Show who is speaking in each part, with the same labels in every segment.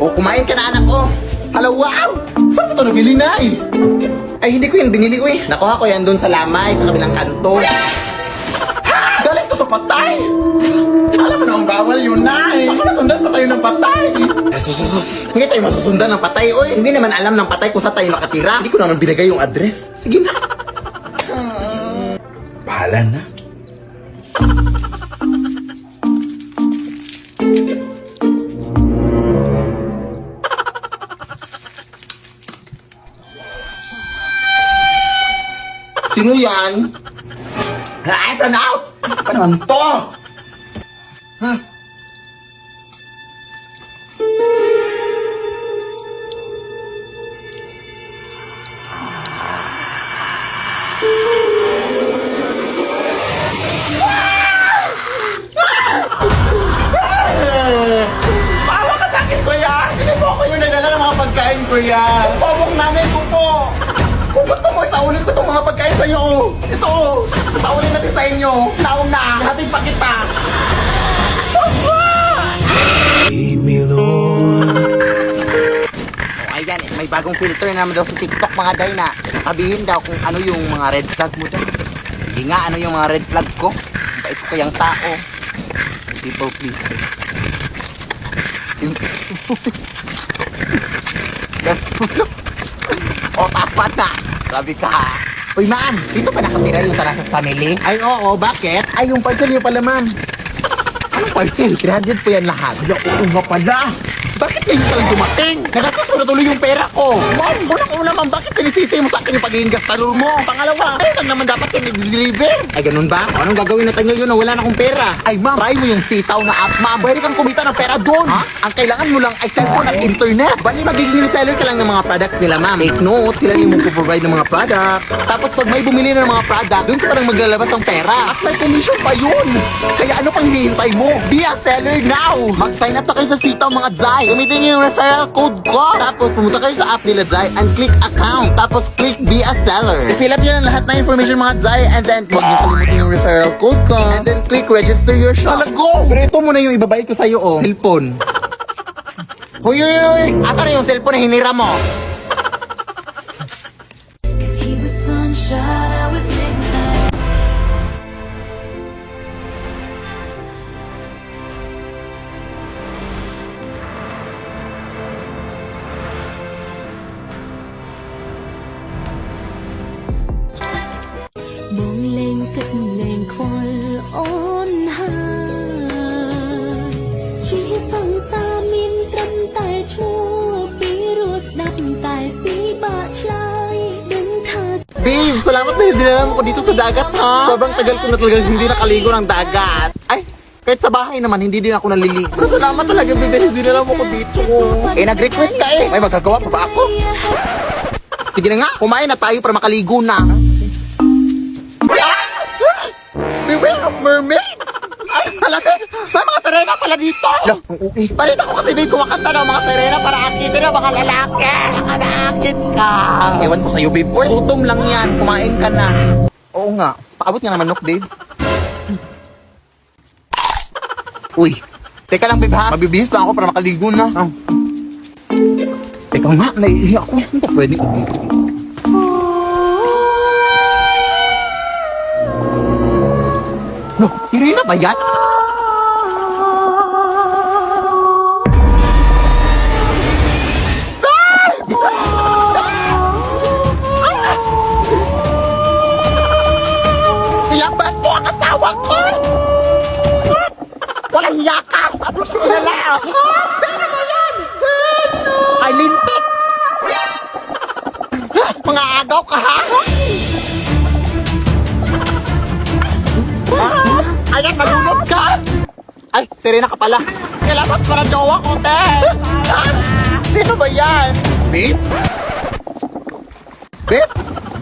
Speaker 1: O, kumain ka na, anak ko. Hala, wow! Saan mo ito nabili na eh? Ay, hindi ko yan binili, uy. Nakuha ko yan doon sa lamay, sa kabilang kanto. Galing to sa patay! Alam mo na ang bawal yun, nay. Baka masundan pa tayo ng patay. Hindi tayo masusundan ng patay, uy. Hindi naman alam ng patay kung saan tayo nakatira. Hindi ko naman binigay yung address. Sige na. Bahala na. Sino yan? Ay, run out! Ano naman to? Bawa ka sa akin, kuya! Hindi po ako yung nagdala ng mga pagkain, kuya! Pabong namin ko po! Kung gusto mo, isaulin ko itong mga pagkain sa'yo! Ito! Isaulin natin sa inyo! Naong na! Hatid pa kita!
Speaker 2: Lead me, Lord.
Speaker 1: Oh, ayan, may bagong filter na naman daw sa TikTok, mga day na. Sabihin daw kung ano yung mga red flag mo daw. Sige nga, ano yung mga red flag ko? Bait ko kayang tao. People please. O, tapat na. Grabe ka. Uy, ma'am, dito pa nakatira yung Tarasas family? Ay, oo, bakit? Ay, yung parcel niyo pala, ma'am. Anong parcel? 300 po yan lahat. Oo nga pala. Bakit kayo talang dumating? Nagastos ko na tuloy yung pera ko. Ma'am, unang-una, ma'am, bakit sinisisi mo sa akin yung pagiging gastarol mo? Pangalawa, ay, lang naman dapat yung nag-deliver. Ay, ganun ba? O, anong gagawin natin ngayon na wala na akong pera? Ay, ma'am, try mo yung sitaw na app, ma'am. Pwede kang kumita ng pera doon. Ha? Ang kailangan mo lang ay cellphone at internet. Bali, magiging reseller ka lang ng mga products nila, ma'am. Take note, sila yung magpo-provide ng mga products. Tapos, pag may bumili na ng mga product, doon ka parang maglalabas ng pera. At may commission pa yun. Kaya ano pang hinihintay mo? Be a seller now! Mag-sign up na kayo sa sitaw, mga Zai. Gamitin niyo yung referral code ko. Tapos, pumunta kayo sa app nila Zai and click account. Tapos, click be a seller. I-fill up nyo na lahat na information, mga Zai. And then, huwag niyo kalimutin yung referral code ko. And then, click register your shop. Talago! Pero ito muna yung ibabayad ko sa'yo, oh. Cellphone. Huy, huy, huy! Asa na yung cellphone na hinira mo?
Speaker 3: Cause he was sunshine, I was midnight. Mong lên cất lên khôi ôn hà chỉ phong sa min trâm tài chua pi ruột đập tài pi bạ trai đứng tha.
Speaker 1: Babe, salamat na dinala mo ko dito sa dagat, ha? Sobrang tagal ko na talagang hindi nakaligo ng dagat. Ay, kahit sa bahay naman, hindi din ako naliligo. Pero salamat talaga, babe, dahil dinala mo ko dito. Eh, nag-request ka eh. May magagawa pa ba ako? Sige na nga, kumain na tayo para makaligo na. Beware of mermaid! Ay, halaga! May mga sirena pala dito! Ang uwi. Palit ako kasi babe kumakanta ng mga sirena para akitin na mga lalaki! Nakakakit ka! Ewan ko sa'yo, babe. Gutom lang yan. Kumain ka na. Oo nga. Paabot nga naman, Nok, babe. Uy. Teka lang, babe, ha? Mabibihis pa ako para makaligo na. Teka nga, naiiyak ako. Hindi pa pwede ko dito. No, Irina ba yan? Ilaban mo ang asawa ko! Walang yakap! Tapos ko nila! Pero mo yan! Ay, lintik! Mga agaw ka, ha? Ayan, nalunod ka! Ay, Serena ka pala. Kailangan para jowa ko, te! Sino ba yan? Babe? Babe?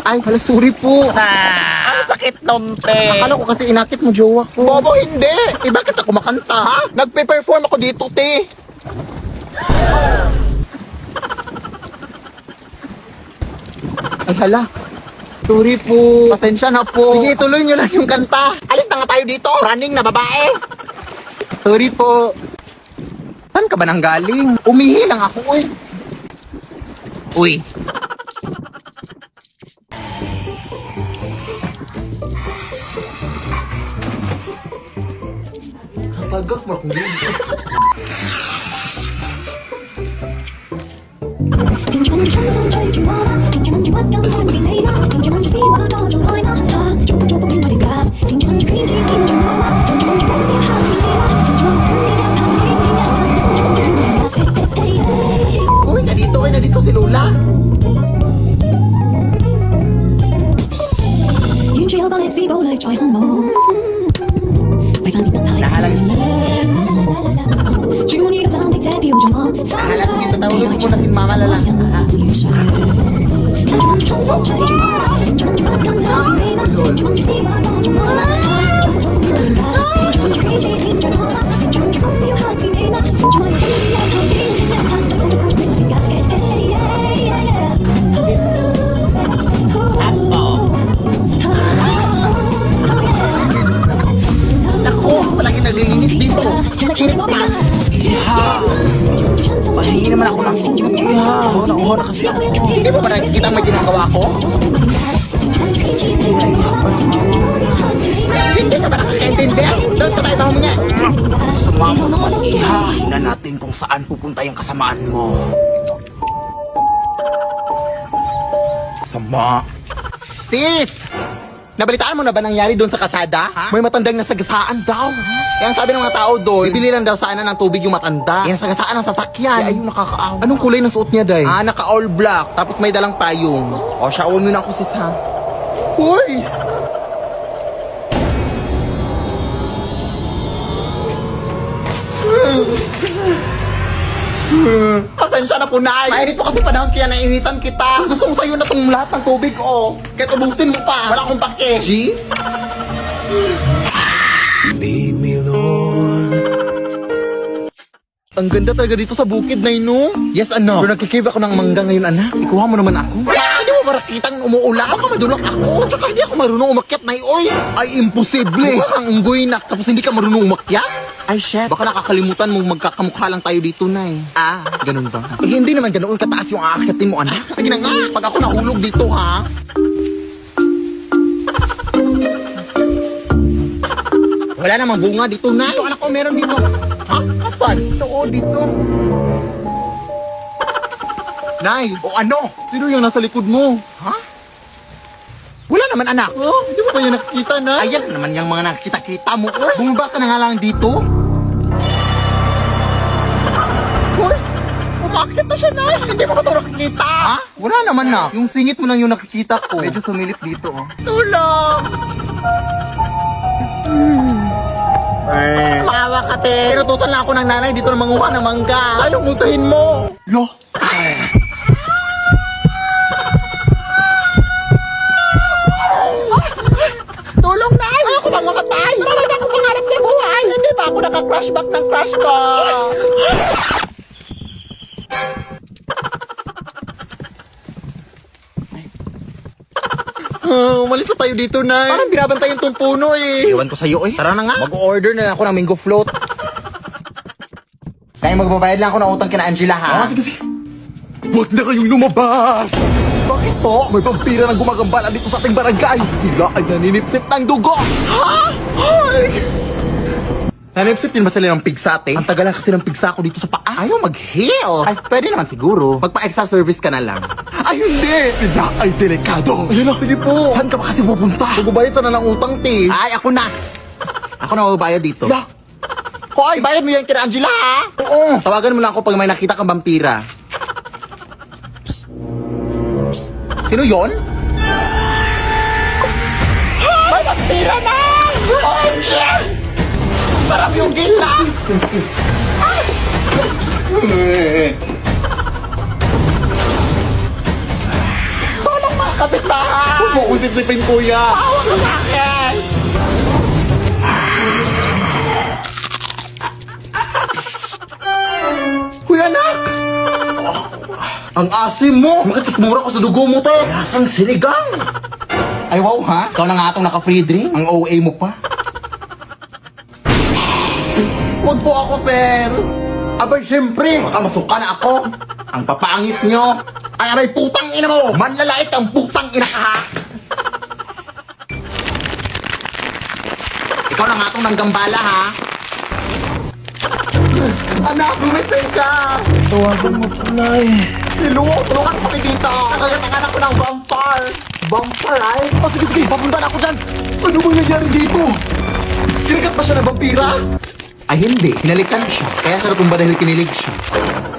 Speaker 1: Ay, hala, sorry po. Ang sakit nun, te. Akala ko kasi inakit mo jowa ko. Bobo, hindi. Eh, bakit ako makanta, ha? Nagpe-perform ako dito, te. Ay, hala. Sorry po. Pasensya na po. Sige, tuloy nyo lang yung kanta. Alis na nga tayo dito. Running na babae. Sorry po. Saan ka ka ba nang galing? Umihi lang ako, uy. Uy. Tagak mo akong gini.
Speaker 3: 青春的春风吹进我那，青春的温柔看见你那，青春的希望多种爱那，他祝福祝福变化的歌，青春的 cringe 青春我那，青春的蝴蝶好奇你那，青春的思念要看你你要看，祝福祝福变化的歌，
Speaker 1: Uy, nandito si Lola.
Speaker 3: 遠處有個歷史堡壘在看我，揮散跌得太 注滿呢個站的這票在我手
Speaker 1: Alas,
Speaker 3: 上，
Speaker 1: sige, tatawagin ko muna si Mama Lala.
Speaker 3: 遇上，趁住望住春風吹住我那，趁住望住不敢向前你那，趁住望住希望望住我那，祝福祝福變化的歌，趁住望住 crazy 天在我那，趁住望住高調看見你那，趁住望住心要看見你那，祝福祝福變化的歌。
Speaker 1: Ako, palagi naglilinis dito. Chirik pa. Iha. Pahingi naman ako ng tubig. Iha. Nakuha na kasi ako. Hindi ba nakikita may ginagawa ko? Hindi ka ba nakakaintindi? Doon ka tayo mo niya. Sama mo naman, Iha. Hina natin kung saan pupunta yung kasamaan mo. Sama. Sis! Nabalitaan mo na ba nangyari doon sa kasada? May matandang nasagasaan daw. Kaya ang sabi ng mga tao doon, bibili lang daw sana ng tubig yung matanda. Yan sagasaan ng sasakyan. Ay, ayun, nakakaawa. Anong kulay ng suot niya, Day? Naka all black. Tapos may dalang payong. O, shower mo na ako, sis, ha? Hoy! Pasensya na po, Nay. Mainit po kasi panahon kaya nainitan kita. Gusto ko sa'yo na itong lahat ng tubig, oh. Kaya ubusin mo pa. Wala akong pake. G?
Speaker 2: Lead me, Lord.
Speaker 1: Ang ganda talaga dito sa bukid, Nay, no? Yes, ano? Pero nagkikive ako ng mangga ngayon, anak. Ikuha mo naman ako. Hindi mo marakitang umuulan. Baka madulak ako. Tsaka hindi ako marunong umakyat, Nay, oy. Ay, imposible. Baka kang unggoy na. Tapos hindi ka marunong umakyat? Ay, chef. Baka nakakalimutan mong magkakamukha lang tayo dito, Nay. Ah, ganun ba? Eh, hindi naman ganoon kataas yung aakyatin mo, anak. Sige na nga. Pag ako nahulog dito, ha? Wala namang bunga dito, Nay. Ito, anak ko, meron dito. Ha? Kapan? Ito, oh, dito. Nay, o ano? Sino yung nasa likod mo? Ha? Wala naman, anak. Oh, hindi mo pa yan nakikita, Nay. Ayan naman yung mga nakikita-kita mo, oh. Bumaba ka na nga lang dito. Hoy, umakit na siya, Nay. Hindi mo ba ito nakikita? Ha? Wala naman, na. Yung singit mo lang yung nakikita ko. Medyo sumilip dito, oh. Tulong! Maawa ka, te. Tinutusan lang ako ng nanay dito na manguha ng mangga. Ayaw mutahin mo. Lo. Tulong, Nay. Ako bang makatay? Marami na akong pangarap sa buhay. Hindi ba ako naka-crush back ng crush ko? Umalis na tayo dito, Nay. Parang binabantayan tong puno, eh. Iwan ko sa'yo, eh. Tara na nga. Mag-order na lang ako ng mango float. Kaya magbabayad lang ako ng utang kina Angela, ha? Sige, sige. Huwag na kayong lumabas! Bakit po? May vampira na gumagambala dito sa ating barangay. At sila ay naninipsip ng dugo. Ha? Ay! Naninipsip din ba sila ng pigsate? Ang tagal lang kasi ng pigsa ko dito sa paa. Ayaw mag-heal. Ay, pwede naman siguro. Magpa-extra service ka na lang. Ay, hindi! Sila ay delikado. Ayun lang, sige po. Saan ka ba kasi pupunta? Magbabayad sana ng utang, te. Ay, ako na. Ako na magbabayad dito. Ya. Hoy, bayad mo yan kina Angela, ha? Oo. Tawagan mo lang ako pag may nakita kang vampira. Sino yon? May vampira na! Oh, shit! Sarap yung gila! Tolong mga kapitbahay! Huwag mo kong sipsipin, kuya! Tawa ka sa akin! Kuya, anak! Ang asim mo! Bakit sikmura ko sa dugo mo, te? Lasang sinigang! Ay, wow, ha? Ikaw na nga itong naka-free drink. Ang OA mo pa. Huwag po ako, sir! Abay, siyempre, baka masuka na ako. Ang papangit nyo. Ay, aray, putang ina mo. Manlalait ang putang ina ka, ha? Ikaw na nga itong nanggambala, ha? Anak, gumising ka!
Speaker 2: Tawagan mo po, Nay.
Speaker 1: Si Lu, tulungan ko kay Tita. Nagagatangan ako ng vampire. Vampire, ay? Oh, sige, sige, papunta na ako dyan. Ano bang nangyari dito? Kinikat ba siya ng vampira? Ay, hindi. Hinalikan siya. Kaya siya natumba dahil kinilig siya.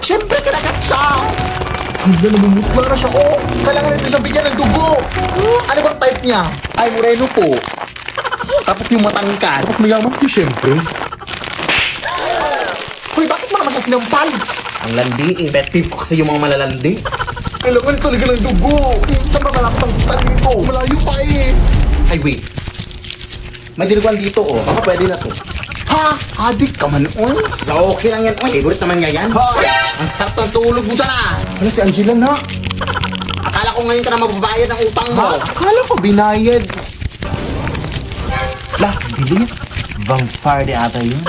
Speaker 1: Siyempre, kinagat siya! Hindi na namumutla na siya, oh! Kailangan nito siya bigyan ng dugo! Ano bang type niya? Ay, moreno po. Tapos yung matangkad. Tapos mayaman ko, siyempre. Hoy, bakit mo naman siya sinampal? Ang landi eh. Pet peeve ko kasi yung mga malalandi. Kailangan talaga ng dugo. Saan ba malapit ang hospital dito? Malayo pa eh. Ay, wait. May dinuguan dito, oh. Baka pwede na to. Ha? Adik ka man, oy. So, okay lang yan, oy. Favorite naman niya yan. Hoy! Ang sarap ng tulog mo dyan, ah. Ano si Angela na? Akala ko ngayon ka na mababayad ng utang mo. Ha? Akala ko binayad. Lah, bilis. Vampire di ata yun.